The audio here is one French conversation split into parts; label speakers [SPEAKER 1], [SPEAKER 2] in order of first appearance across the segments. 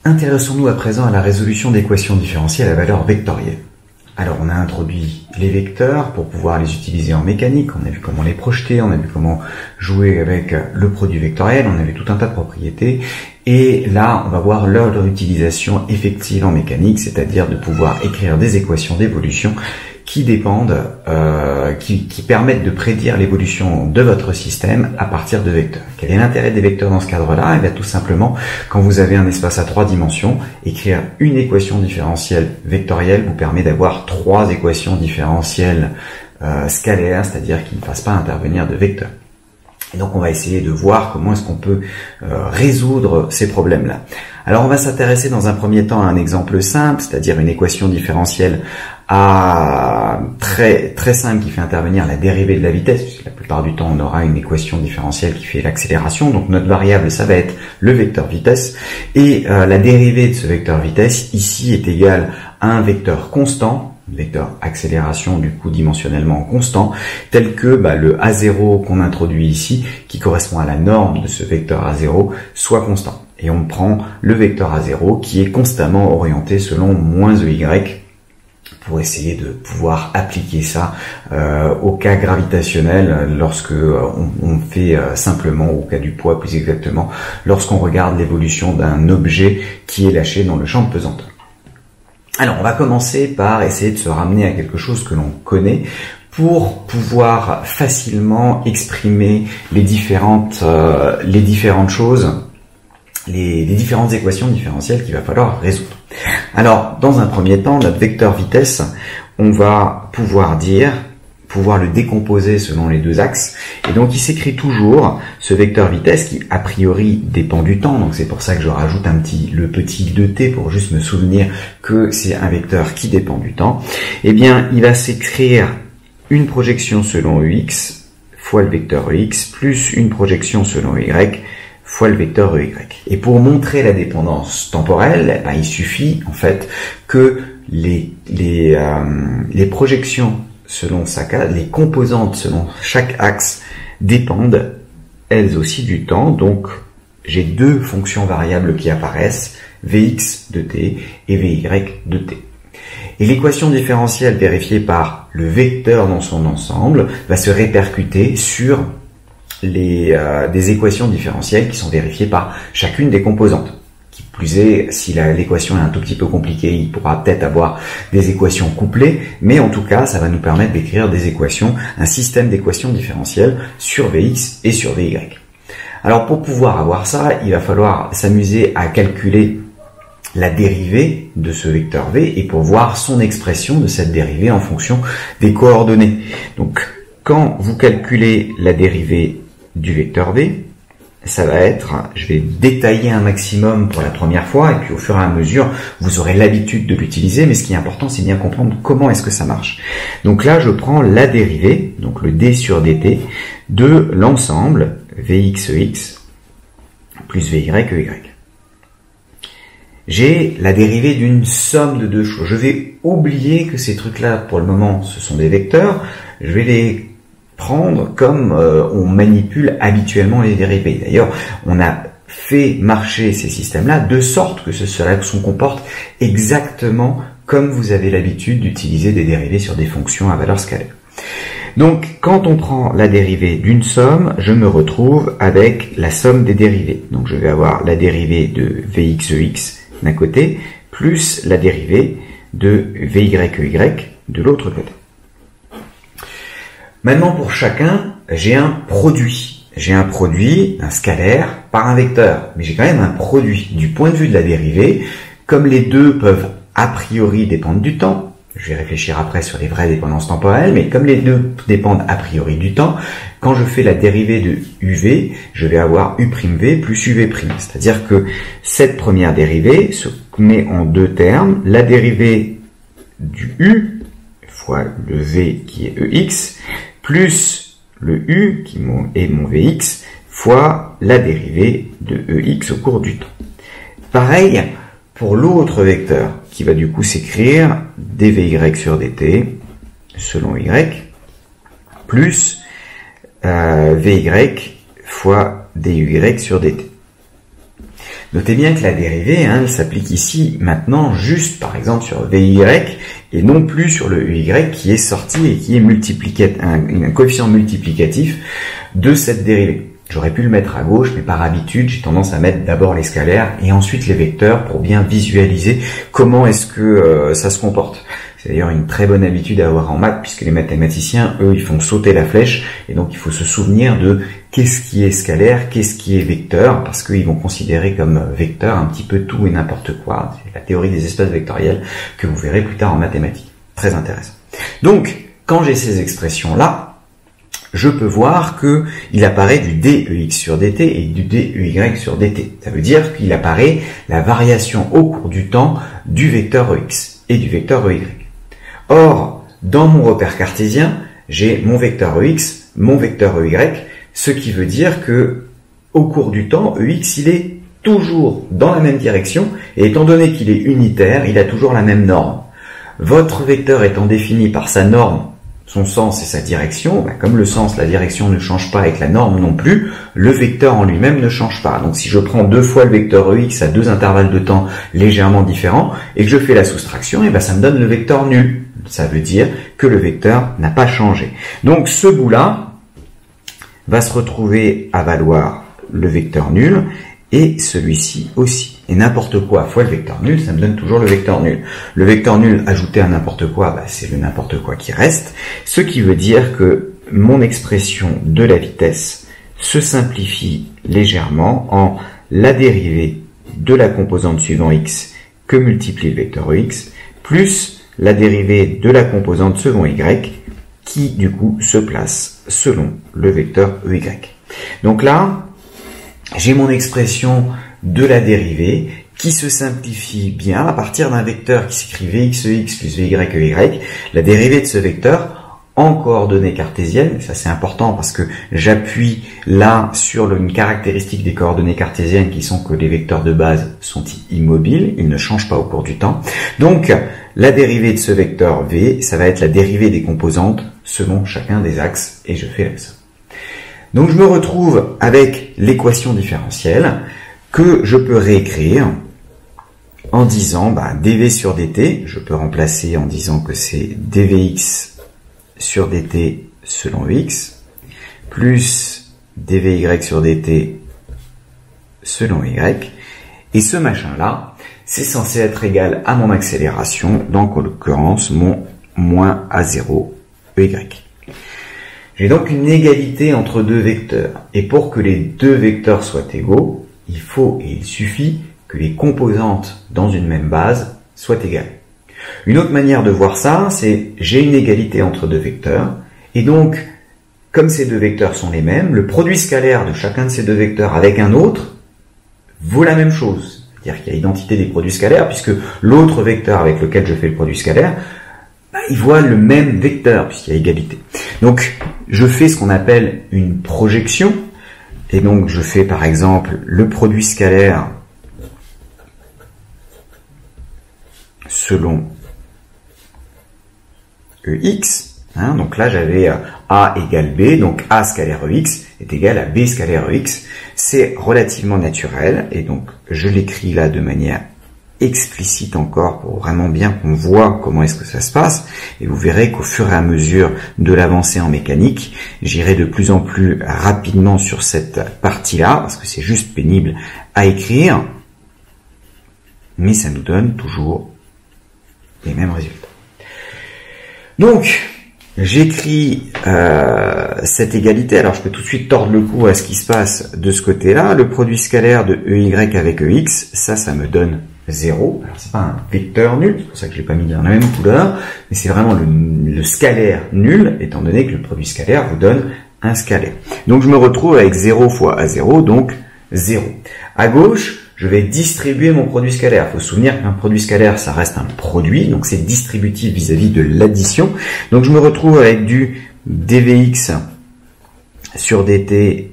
[SPEAKER 1] Intéressons-nous à présent à la résolution d'équations différentielles à valeur vectorielle. Alors on a introduit les vecteurs pour pouvoir les utiliser en mécanique, on a vu comment les projeter, on a vu comment jouer avec le produit vectoriel, on a vu tout un tas de propriétés, et là on va voir leur utilisation effective en mécanique, c'est-à-dire de pouvoir écrire des équations d'évolution qui dépendent, qui permettent de prédire l'évolution de votre système à partir de vecteurs. Quel est l'intérêt des vecteurs dans ce cadre-là? Eh bien, tout simplement, quand vous avez un espace à 3 dimensions, écrire une équation différentielle vectorielle vous permet d'avoir 3 équations différentielles scalaires, c'est-à-dire qui ne fassent pas intervenir de vecteurs. Et donc on va essayer de voir comment est-ce qu'on peut résoudre ces problèmes-là. Alors on va s'intéresser dans un premier temps à un exemple simple, c'est-à-dire une équation différentielle très simple qui fait intervenir la dérivée de la vitesse, puisque la plupart du temps on aura une équation différentielle qui fait l'accélération, donc notre variable ça va être le vecteur vitesse, et la dérivée de ce vecteur vitesse ici est égale à un vecteur constant, vecteur accélération du coup dimensionnellement constant, tel que le A0 qu'on introduit ici, qui correspond à la norme de ce vecteur A0, soit constant. Et on prend le vecteur A0 qui est constamment orienté selon moins EY, pour essayer de pouvoir appliquer ça au cas gravitationnel lorsque on fait simplement, au cas du poids plus exactement, lorsqu'on regarde l'évolution d'un objet qui est lâché dans le champ de pesanteur. Alors on va commencer par essayer de se ramener à quelque chose que l'on connaît pour pouvoir facilement exprimer les différentes choses, les différentes équations différentielles qu'il va falloir résoudre. Alors, dans un premier temps, notre vecteur vitesse, on va pouvoir le décomposer selon les deux axes. Et donc, il s'écrit toujours ce vecteur vitesse qui, a priori, dépend du temps. Donc, c'est pour ça que je rajoute le petit 2t pour juste me souvenir que c'est un vecteur qui dépend du temps. Eh bien, il va s'écrire une projection selon EX fois le vecteur EX plus une projection selon EY fois le vecteur EY. Et pour montrer la dépendance temporelle, il suffit en fait que les projections selon les composantes selon chaque axe dépendent elles aussi du temps. Donc j'ai deux fonctions variables qui apparaissent, Vx de t et Vy de t. Et l'équation différentielle vérifiée par le vecteur dans son ensemble va se répercuter sur des équations différentielles qui sont vérifiées par chacune des composantes. Qui plus est, si l'équation est un tout petit peu compliquée, il pourra peut-être avoir des équations couplées, mais en tout cas, ça va nous permettre d'écrire des équations, un système d'équations différentielles sur Vx et sur Vy. Alors pour pouvoir avoir ça, il va falloir s'amuser à calculer la dérivée de ce vecteur V et pour voir son expression de cette dérivée en fonction des coordonnées. Donc quand vous calculez la dérivée du vecteur V, ça va être, je vais détailler un maximum pour la première fois, et puis au fur et à mesure, vous aurez l'habitude de l'utiliser, mais ce qui est important, c'est bien comprendre comment est-ce que ça marche. Donc là, je prends la dérivée, donc le d sur dt, de l'ensemble Vxex plus Vyey. J'ai la dérivée d'une somme de deux choses. Je vais oublier que ces trucs-là, pour le moment, ce sont des vecteurs. Je vais les prendre comme on manipule habituellement les dérivées. D'ailleurs, on a fait marcher ces systèmes-là de sorte que cela se comporte exactement comme vous avez l'habitude d'utiliser des dérivées sur des fonctions à valeur scalaire. Donc, quand on prend la dérivée d'une somme, je me retrouve avec la somme des dérivées. Donc, je vais avoir la dérivée de Vxex d'un côté, plus la dérivée de Vyey de l'autre côté. Maintenant, pour chacun, j'ai un produit. J'ai un produit, un scalaire, par un vecteur. Mais j'ai quand même un produit. Du point de vue de la dérivée, comme les deux peuvent a priori dépendre du temps, je vais réfléchir après sur les vraies dépendances temporelles, mais comme les deux dépendent a priori du temps, quand je fais la dérivée de UV, je vais avoir U'V plus UV'. C'est-à-dire que cette première dérivée se met en deux termes. La dérivée du U fois le V qui est EX, plus le U qui est mon Vx, fois la dérivée de EX au cours du temps. Pareil pour l'autre vecteur, qui va du coup s'écrire dVy sur dt, selon y, plus Vy fois duy sur dt. Notez bien que la dérivée, elle s'applique ici maintenant juste par exemple sur VY et non plus sur le EY qui est sorti et qui est un coefficient multiplicatif de cette dérivée. J'aurais pu le mettre à gauche, mais par habitude, j'ai tendance à mettre d'abord les scalaires et ensuite les vecteurs pour bien visualiser comment est-ce que ça se comporte. C'est d'ailleurs une très bonne habitude à avoir en maths, puisque les mathématiciens, eux, ils font sauter la flèche, et donc il faut se souvenir de qu'est-ce qui est scalaire, qu'est-ce qui est vecteur, parce qu'ils vont considérer comme vecteur un petit peu tout et n'importe quoi. C'est la théorie des espaces vectoriels que vous verrez plus tard en mathématiques. Très intéressant. Donc, quand j'ai ces expressions-là, je peux voir que il apparaît du DEX sur DT et du DEY sur DT. Ça veut dire qu'il apparaît la variation au cours du temps du vecteur EX et du vecteur EY. Or, dans mon repère cartésien, j'ai mon vecteur EX, mon vecteur EY, ce qui veut dire que au cours du temps, EX, il est toujours dans la même direction, et étant donné qu'il est unitaire, il a toujours la même norme. Votre vecteur étant défini par sa norme, son sens et sa direction, comme le sens, la direction ne change pas et que la norme non plus, le vecteur en lui-même ne change pas. Donc si je prends deux fois le vecteur EX à deux intervalles de temps légèrement différents et que je fais la soustraction, ça me donne le vecteur nul. Ça veut dire que le vecteur n'a pas changé. Donc ce bout-là va se retrouver à valoir le vecteur nul et celui-ci aussi. Et n'importe quoi fois le vecteur nul, ça me donne toujours le vecteur nul. Le vecteur nul ajouté à n'importe quoi, c'est le n'importe quoi qui reste. Ce qui veut dire que mon expression de la vitesse se simplifie légèrement en la dérivée de la composante suivant x que multiplie le vecteur ex, plus la dérivée de la composante second y, qui du coup se place selon le vecteur ey. Donc là, j'ai mon expression de la dérivée qui se simplifie bien à partir d'un vecteur qui s'écrit vxex plus vyey. La dérivée de ce vecteur en coordonnées cartésiennes, ça c'est important parce que j'appuie là sur une caractéristique des coordonnées cartésiennes qui sont que les vecteurs de base sont immobiles, ils ne changent pas au cours du temps. Donc la dérivée de ce vecteur v, ça va être la dérivée des composantes selon chacun des axes et je fais la somme. Donc je me retrouve avec l'équation différentielle que je peux réécrire en disant dv sur dt, je peux remplacer en disant que c'est dvx sur dt selon x, plus dvy sur dt selon y, et ce machin-là, c'est censé être égal à mon accélération, donc en l'occurrence mon moins a0 ey. J'ai donc une égalité entre deux vecteurs, et pour que les deux vecteurs soient égaux, il faut et il suffit que les composantes dans une même base soient égales. Une autre manière de voir ça, c'est j'ai une égalité entre deux vecteurs, et donc, comme ces deux vecteurs sont les mêmes, le produit scalaire de chacun de ces deux vecteurs avec un autre vaut la même chose. C'est-à-dire qu'il y a identité des produits scalaires, puisque l'autre vecteur avec lequel je fais le produit scalaire, il voit le même vecteur, puisqu'il y a égalité. Donc, je fais ce qu'on appelle une projection, et donc je fais par exemple le produit scalaire selon EX, donc là j'avais A égale B, donc A scalaire EX est égal à B scalaire EX, c'est relativement naturel, et donc je l'écris là de manière explicite encore pour vraiment bien qu'on voit comment est-ce que ça se passe, et vous verrez qu'au fur et à mesure de l'avancée en mécanique, j'irai de plus en plus rapidement sur cette partie-là, parce que c'est juste pénible à écrire, mais ça nous donne toujours les mêmes résultats. Donc, j'écris cette égalité. Alors, je peux tout de suite tordre le cou à ce qui se passe de ce côté-là. Le produit scalaire de EY avec EX, ça me donne 0. Alors, c'est pas un vecteur nul, c'est pour ça que je l'ai pas mis dans la même couleur, mais c'est vraiment le scalaire nul, étant donné que le produit scalaire vous donne un scalaire. Donc, je me retrouve avec 0 fois A0, donc 0. À gauche, je vais distribuer mon produit scalaire. Il faut se souvenir qu'un produit scalaire, ça reste un produit, donc c'est distributif vis-à-vis de l'addition. Donc je me retrouve avec du dvx sur dt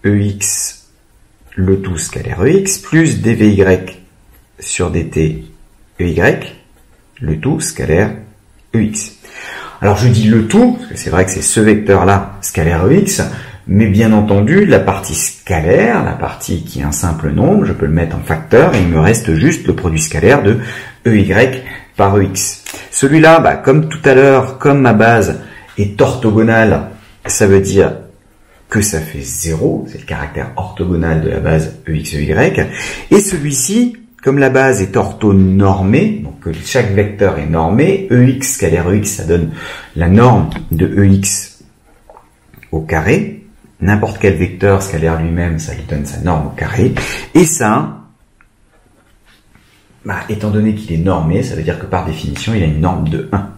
[SPEAKER 1] ex, le tout scalaire ex, plus dvy sur dt ey, le tout scalaire ex. Alors je dis le tout, parce que c'est vrai que c'est ce vecteur-là, scalaire ex, mais bien entendu, la partie scalaire, la partie qui est un simple nombre, je peux le mettre en facteur et il me reste juste le produit scalaire de EY par EX. Celui-là, comme tout à l'heure, comme ma base est orthogonale, ça veut dire que ça fait 0, c'est le caractère orthogonal de la base EX-EY, et celui-ci, comme la base est orthonormée, donc chaque vecteur est normé, EX scalaire EX, ça donne la norme de EX au carré, n'importe quel vecteur scalaire lui-même, ça lui donne sa norme au carré, et ça, étant donné qu'il est normé, ça veut dire que par définition, il a une norme de 1.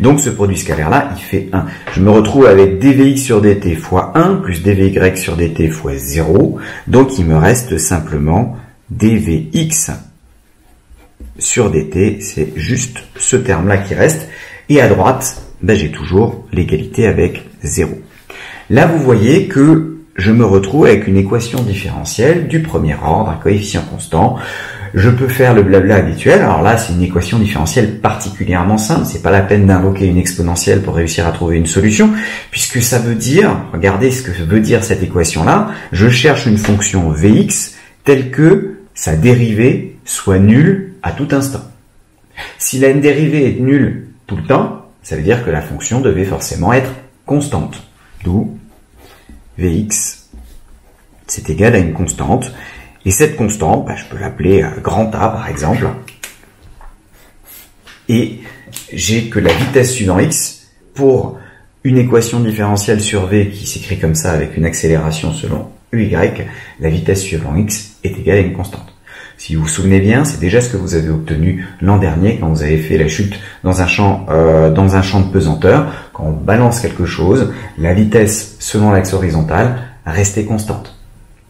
[SPEAKER 1] Donc ce produit scalaire-là, il fait 1. Je me retrouve avec dvx sur dt fois 1, plus dvy sur dt fois 0. Donc il me reste simplement dvx sur dt. C'est juste ce terme-là qui reste. Et à droite, j'ai toujours l'égalité avec 0. Là, vous voyez que je me retrouve avec une équation différentielle du premier ordre, un coefficient constant. Je peux faire le blabla habituel. Alors là, c'est une équation différentielle particulièrement simple. C'est pas la peine d'invoquer une exponentielle pour réussir à trouver une solution, puisque ça veut dire, regardez ce que veut dire cette équation-là. Je cherche une fonction Vx telle que sa dérivée soit nulle à tout instant. Si la dérivée est nulle tout le temps, ça veut dire que la fonction devait forcément être constante. D'où Vx, c'est égal à une constante. Et cette constante, je peux l'appeler grand A par exemple. Et j'ai que la vitesse suivant x pour une équation différentielle sur v qui s'écrit comme ça avec une accélération selon uy, la vitesse suivant x est égale à une constante. Si vous vous souvenez bien, c'est déjà ce que vous avez obtenu l'an dernier quand vous avez fait la chute dans un champ de pesanteur. Quand on balance quelque chose, la vitesse selon l'axe horizontal restait constante.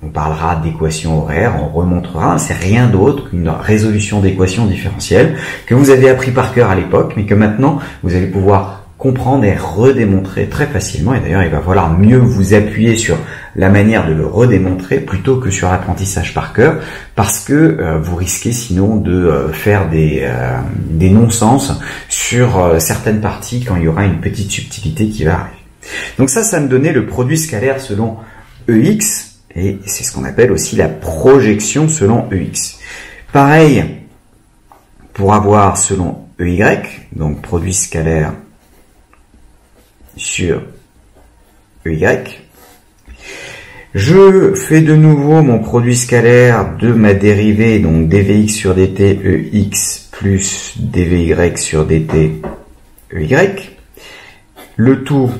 [SPEAKER 1] On parlera d'équations horaires, on remontrera, c'est rien d'autre qu'une résolution d'équations différentielles que vous avez appris par cœur à l'époque, mais que maintenant vous allez pouvoir comprendre et redémontrer très facilement. Et d'ailleurs, il va falloir mieux vous appuyer sur la manière de le redémontrer plutôt que sur l'apprentissage par cœur, parce que vous risquez sinon de faire des non-sens sur certaines parties quand il y aura une petite subtilité qui va arriver. Donc ça me donnait le produit scalaire selon EX. Et c'est ce qu'on appelle aussi la projection selon EX. Pareil, pour avoir selon EY, donc produit scalaire sur EY, je fais de nouveau mon produit scalaire de ma dérivée, donc dvx sur dt EX plus dvy sur dt EY. Le tout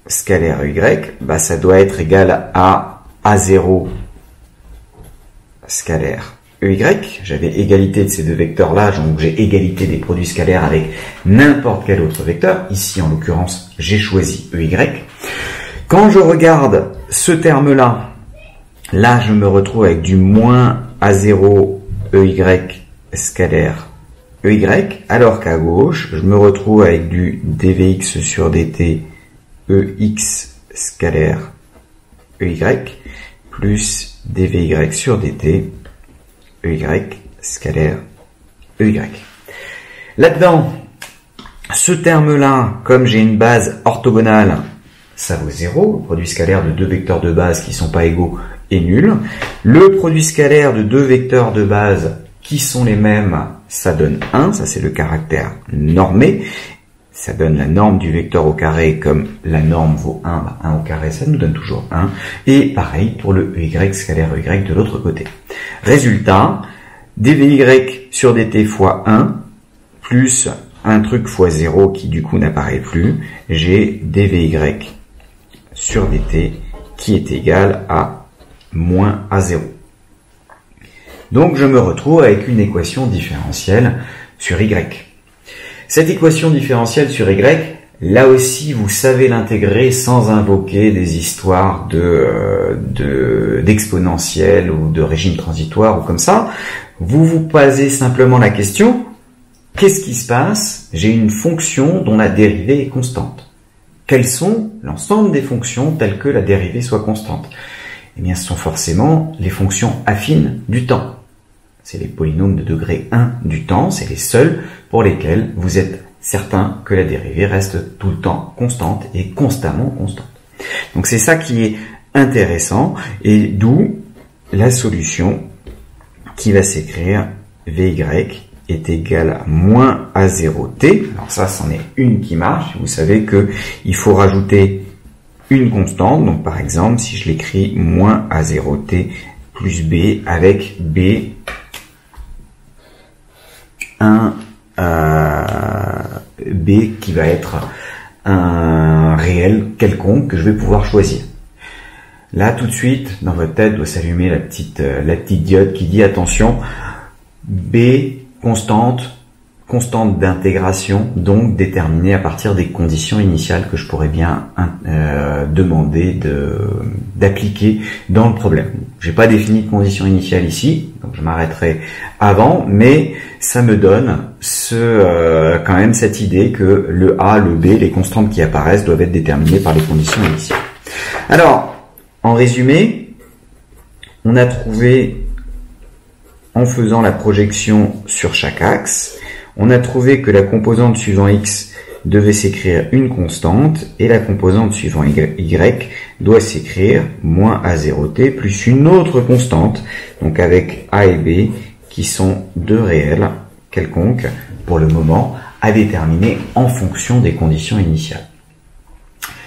[SPEAKER 1] scalaire EY, ça doit être égal à A0 scalaire EY. J'avais égalité de ces deux vecteurs-là, donc j'ai égalité des produits scalaires avec n'importe quel autre vecteur. Ici, en l'occurrence, j'ai choisi EY. Quand je regarde ce terme-là, là, je me retrouve avec du moins A0 EY scalaire EY, alors qu'à gauche, je me retrouve avec du dvx sur dt EX scalaire EY plus dvy sur dt EY scalaire EY. Là-dedans, ce terme-là, comme j'ai une base orthogonale, ça vaut 0. Le produit scalaire de deux vecteurs de base qui ne sont pas égaux est nul. Le produit scalaire de deux vecteurs de base qui sont les mêmes, ça donne 1. Ça, c'est le caractère normé. Ça donne la norme du vecteur au carré, comme la norme vaut 1, 1 au carré, ça nous donne toujours 1. Et pareil pour le EY scalaire EY de l'autre côté. Résultat, dvy sur dt fois 1, plus un truc fois 0 qui du coup n'apparaît plus, j'ai dvy sur dt qui est égal à moins A0. Donc je me retrouve avec une équation différentielle sur Y. Cette équation différentielle sur Y, là aussi, vous savez l'intégrer sans invoquer des histoires d'exponentielle ou de régime transitoire ou comme ça. Vous vous posez simplement la question, qu'est-ce qui se passe? J'ai une fonction dont la dérivée est constante. Quelles sont l'ensemble des fonctions telles que la dérivée soit constante? Eh bien, ce sont forcément les fonctions affines du temps. C'est les polynômes de degré 1 du temps, c'est les seuls pour lesquels vous êtes certain que la dérivée reste tout le temps constante et constamment constante. Donc c'est ça qui est intéressant, et d'où la solution qui va s'écrire Vy est égal à moins A0t. Alors ça, c'en est une qui marche. Vous savez que il faut rajouter une constante. Donc par exemple, si je l'écris moins A0t plus b avec b b qui va être un réel quelconque que je vais pouvoir choisir. Là, tout de suite, dans votre tête, doit s'allumer la petite diode qui dit attention, b constante d'intégration, donc déterminée à partir des conditions initiales que je pourrais bien demander d'appliquer dans le problème. J'ai pas défini de conditions initiales ici, donc je m'arrêterai avant, mais ça me donne quand même cette idée que le A, le B, les constantes qui apparaissent doivent être déterminées par les conditions initiales. Alors, en résumé, on a trouvé, en faisant la projection sur chaque axe, on a trouvé que la composante suivant x devait s'écrire une constante et la composante suivant y doit s'écrire moins a0t plus une autre constante, donc avec a et b qui sont deux réels quelconques pour le moment à déterminer en fonction des conditions initiales.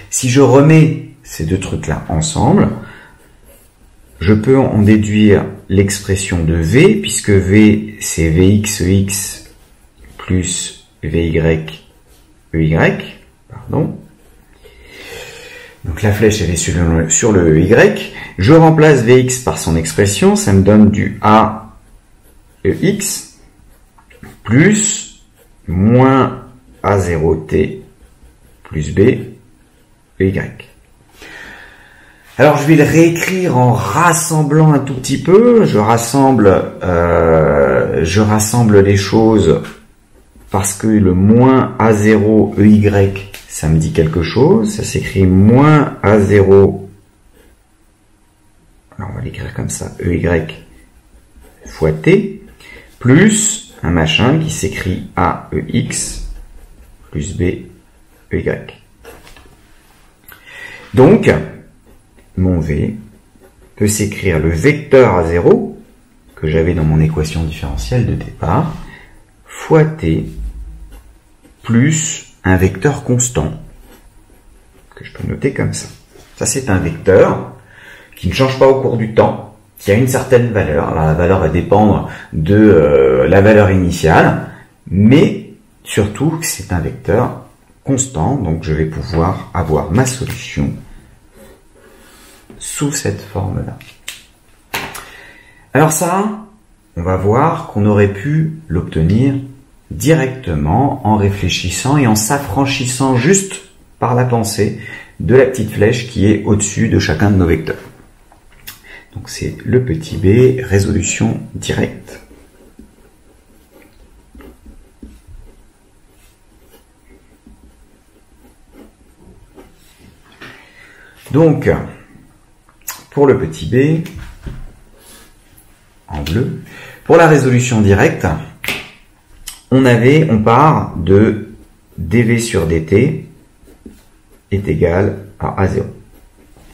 [SPEAKER 1] Si je remets ces deux trucs-là ensemble, je peux en déduire l'expression de V, puisque V c'est Vx plus Vy pardon. Donc la flèche elle est sur le Y. Je remplace Vx par son expression, ça me donne du Aex plus moins A0t plus B Vy. Alors je vais le réécrire en rassemblant un tout petit peu. Je rassemble les choses parce que le moins A0 EY, ça me dit quelque chose. Ça s'écrit moins A0, alors on va l'écrire comme ça, EY fois T, plus un machin qui s'écrit AEX plus B EY. Donc, mon V peut s'écrire le vecteur A0 que j'avais dans mon équation différentielle de départ fois T plus un vecteur constant que je peux noter comme ça. Ça c'est un vecteur qui ne change pas au cours du temps, qui a une certaine valeur. Alors la valeur va dépendre de la valeur initiale, mais surtout c'est un vecteur constant, donc je vais pouvoir avoir ma solution sous cette forme-là. Alors ça, on va voir qu'on aurait pu l'obtenir directement en réfléchissant et en s'affranchissant juste par la pensée de la petite flèche qui est au-dessus de chacun de nos vecteurs. Donc c'est le petit b, résolution directe. Donc, pour le petit b, en bleu, pour la résolution directe, on part de dv sur dt est égal à A0.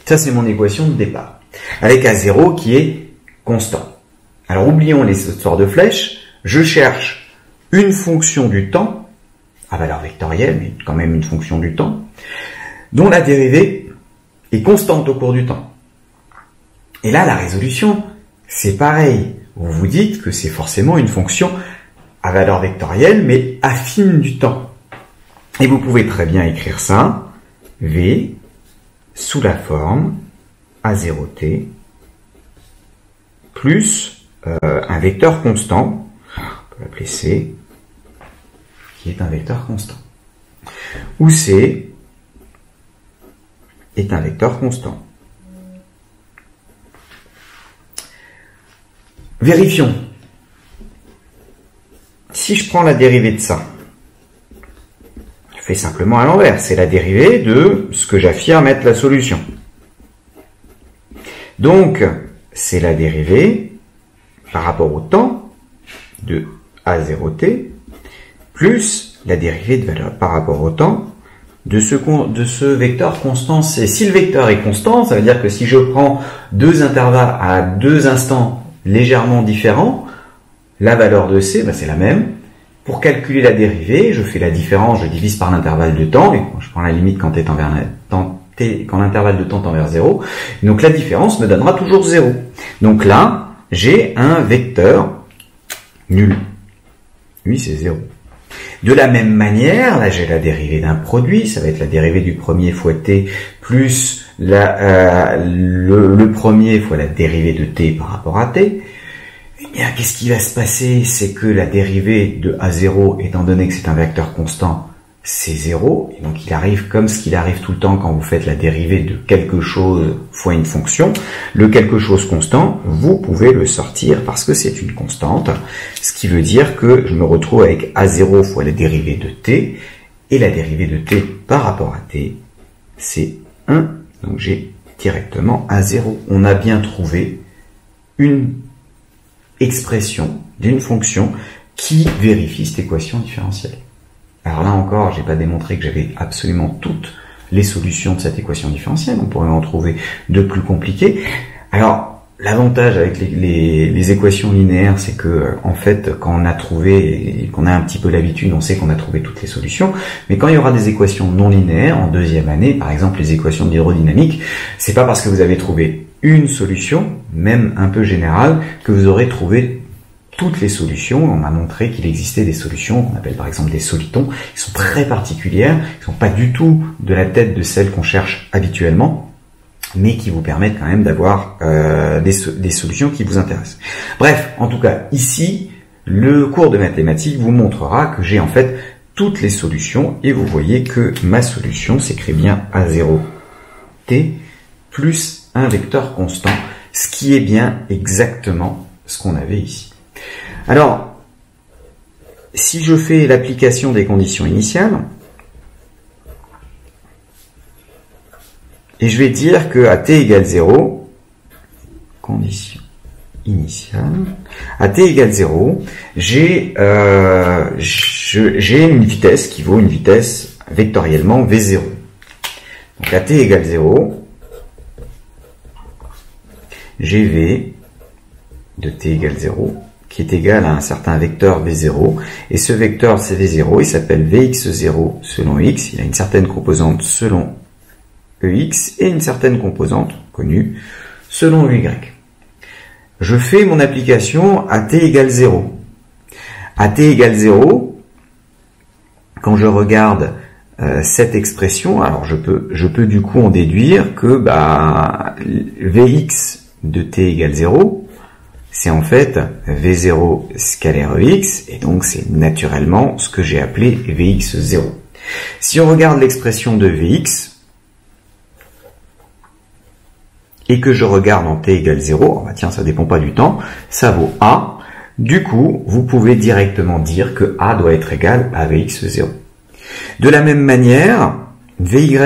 [SPEAKER 1] Ça, c'est mon équation de départ. Avec A0 qui est constant. Alors, oublions les histoires de flèches. Je cherche une fonction du temps, à valeur vectorielle, mais quand même une fonction du temps, dont la dérivée est constante au cours du temps. Et là, la résolution, c'est pareil. Vous vous dites que c'est forcément une fonction à valeur vectorielle, mais affine du temps. Et vous pouvez très bien écrire ça, V, sous la forme A0t, plus un vecteur constant, on peut l'appeler C, qui est un vecteur constant. Où C est un vecteur constant. Vérifions. Si je prends la dérivée de ça, je fais simplement à l'envers. C'est la dérivée de ce que j'affirme être la solution. Donc, c'est la dérivée par rapport au temps de A0t plus la dérivée de valeur par rapport au temps de ce vecteur constant C. Si le vecteur est constant, ça veut dire que si je prends deux intervalles à deux instants légèrement différents, la valeur de C, c'est la même. Pour calculer la dérivée, je fais la différence, je divise par l'intervalle de temps, et je prends la limite quand l'intervalle de temps tend vers 0. Donc la différence me donnera toujours 0. Donc là, j'ai un vecteur nul. Lui, c'est 0. De la même manière, là j'ai la dérivée d'un produit, ça va être la dérivée du premier fois t plus le premier fois la dérivée de t par rapport à t. Eh bien, qu'est-ce qui va se passer? C'est que la dérivée de A0, étant donné que c'est un vecteur constant, c'est 0. Et donc il arrive comme ce qu'il arrive tout le temps quand vous faites la dérivée de quelque chose fois une fonction. Le quelque chose constant, vous pouvez le sortir parce que c'est une constante. Ce qui veut dire que je me retrouve avec A0 fois la dérivée de t. Et la dérivée de t par rapport à t, c'est 1. Donc j'ai directement A0. On a bien trouvé une expression d'une fonction qui vérifie cette équation différentielle. Alors là encore, j'ai pas démontré que j'avais absolument toutes les solutions de cette équation différentielle. On pourrait en trouver de plus compliquées. Alors, l'avantage avec les équations linéaires, c'est que, en fait, quand on a trouvé, et qu'on a un petit peu l'habitude, on sait qu'on a trouvé toutes les solutions. Mais quand il y aura des équations non linéaires, en deuxième année, par exemple les équations d'hydrodynamique, c'est pas parce que vous avez trouvé une solution, même un peu générale, que vous aurez trouvé toutes les solutions. On a montré qu'il existait des solutions qu'on appelle par exemple des solitons, qui sont très particulières, qui sont pas du tout de la tête de celles qu'on cherche habituellement, mais qui vous permettent quand même d'avoir des solutions qui vous intéressent. Bref, en tout cas, ici, le cours de mathématiques vous montrera que j'ai en fait toutes les solutions, et vous voyez que ma solution s'écrit bien A0t plus un vecteur constant, ce qui est bien exactement ce qu'on avait ici. Alors, si je fais l'application des conditions initiales, et je vais dire que à t égale 0, condition initiale, à t égale 0, j'ai une vitesse qui vaut une vitesse vectoriellement v0. Donc à t égale 0, j'ai v de t égale 0, qui est égal à un certain vecteur v0, et ce vecteur c'est v0, il s'appelle vx0 selon x, il a une certaine composante selon ex, et une certaine composante connue selon ey. Je fais mon application à t égale 0. À t égale 0, quand je regarde cette expression, alors je peux du coup en déduire que vx de t égale 0, c'est en fait v0 scalaire ex, et donc c'est naturellement ce que j'ai appelé vx0. Si on regarde l'expression de vx, et que je regarde en t égale 0, tiens, ça dépend pas du temps, ça vaut a, du coup, vous pouvez directement dire que a doit être égal à vx0. De la même manière, vy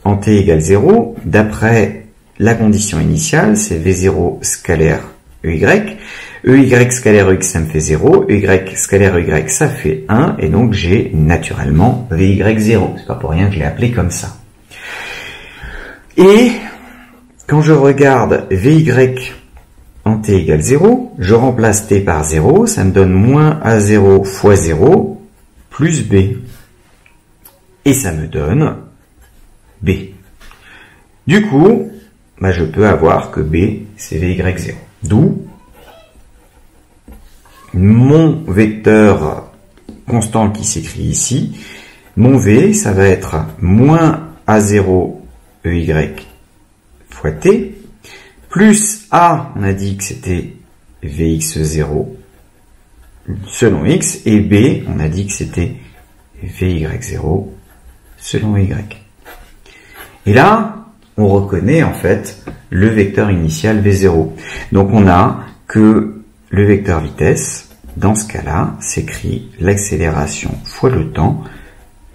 [SPEAKER 1] en t égale 0, d'après la condition initiale, c'est v0 scalaire ey, ey scalaire ex ça me fait 0, ey scalaire ey ça fait 1, et donc j'ai naturellement vy0. C'est pas pour rien que je l'ai appelé comme ça. Et quand je regarde vy en t égale 0, je remplace t par 0, ça me donne moins a0 fois 0 plus b. Et ça me donne b. Du coup, je peux avoir que b, c'est vy0. D'où mon vecteur constant qui s'écrit ici, mon v, ça va être moins a0 ey fois t, plus a, on a dit que c'était vx0 selon x, et b, on a dit que c'était vy0 selon y. Et là, on reconnaît en fait le vecteur initial v0. Donc on a que le vecteur vitesse, dans ce cas-là, s'écrit l'accélération fois le temps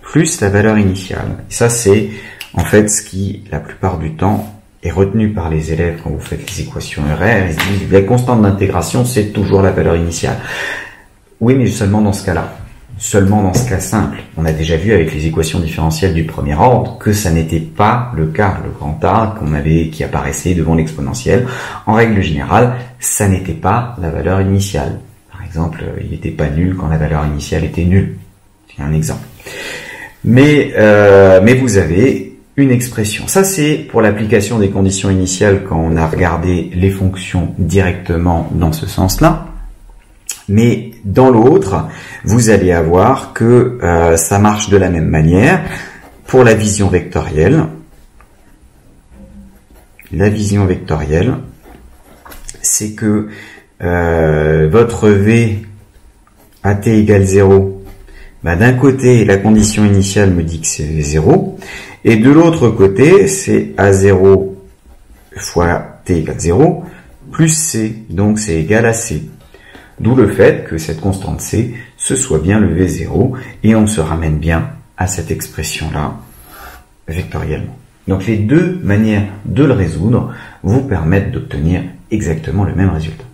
[SPEAKER 1] plus la valeur initiale. Et ça, c'est en fait ce qui, la plupart du temps, est retenu par les élèves quand vous faites les équations RR. Ils se disent, la constante d'intégration, c'est toujours la valeur initiale. Oui, mais seulement dans ce cas-là. seulement dans ce cas simple. On a déjà vu avec les équations différentielles du premier ordre que ça n'était pas le cas. Le grand A qui apparaissait devant l'exponentielle, en règle générale, ça n'était pas la valeur initiale. Par exemple, il n'était pas nul quand la valeur initiale était nulle. C'est un exemple. Mais vous avez une expression. Ça, c'est pour l'application des conditions initiales quand on a regardé les fonctions directement dans ce sens-là. Mais dans l'autre, vous allez avoir que ça marche de la même manière pour la vision vectorielle. La vision vectorielle, c'est que votre V à t égale 0, d'un côté, la condition initiale me dit que c'est 0, et de l'autre côté, c'est A0 fois t égale 0, plus C, donc c'est égal à C. D'où le fait que cette constante C, ce soit bien le V0, et on se ramène bien à cette expression-là, vectoriellement. Donc les deux manières de le résoudre vous permettent d'obtenir exactement le même résultat.